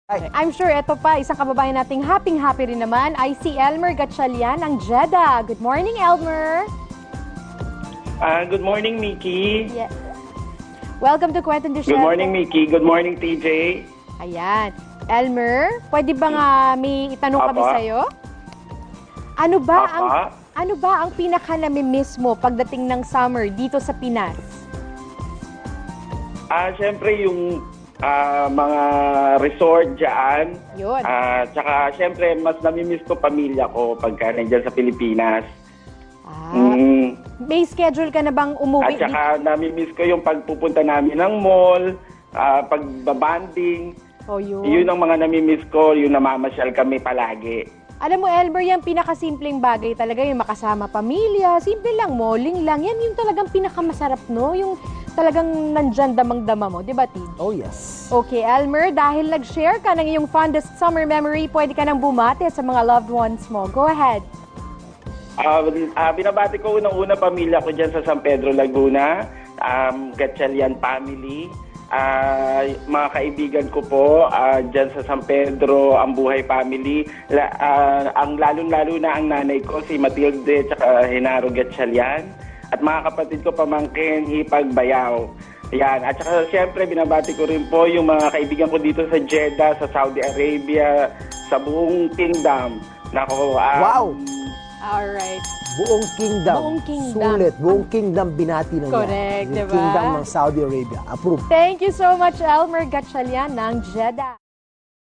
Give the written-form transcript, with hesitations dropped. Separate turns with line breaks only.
I'm sure ito pa, isang kababayan nating happy rin naman ay si Elmer Gatchalian ng Jeddah. Good morning, Elmer.
Good morning, Mickey.
Yeah. Welcome to Kwentong Disyerto.
Good morning, Mickey. Good morning, TJ.
Ayan. Elmer, pwede ba nga may itanong kami
Apa.
sa'yo? Ano ba ang pinaka-namimiss mo pagdating ng summer dito sa Pinas?
Siyempre yung mga resort dyan.
Yun.
Tsaka siyempre mas namimiss ko pamilya ko pagka nandiyan sa Pilipinas.
May schedule ka na bang umuwi?
At saka namimiss ko yung pagpupunta namin ng mall, pagbabanding.
Oh, yun.
Yun ang mga namimiss ko, yung namamasyal kami palagi.
Alam mo, Elmer, yung pinakasimpleng bagay talaga, yung makasama pamilya, simple lang, malling lang, yan yung talagang pinakamasarap, no? Yung talagang nandyan damang-dama mo, di ba, Tid?
Oh, yes.
Okay, Elmer, dahil nag-share ka ng iyong fondest summer memory, pwede ka nang bumate sa mga loved ones mo. Go ahead.
Binabati ko unang-una pamilya ko dyan sa San Pedro, Laguna, Gatchalian family, mga kaibigan ko po dyan sa San Pedro, ang Buhay family, ang lalong-lalo na ang nanay ko, si Matilde at Henaro Gatchalian, at mga kapatid ko pamangkin, Hipag, Bayaw. Yan. At saka siyempre binabati ko rin po yung mga kaibigan ko dito sa Jeddah, sa Saudi Arabia, sa buong kingdom. Nako,
Wow!
Alright.
Buong kingdom.
Buong kingdom.
Sulit. Buong kingdom binati na niya.
Correct,
Yung
diba?
kingdom ng Saudi Arabia. Approved.
Thank you so much, Elmer Gatchalian ng Jeddah.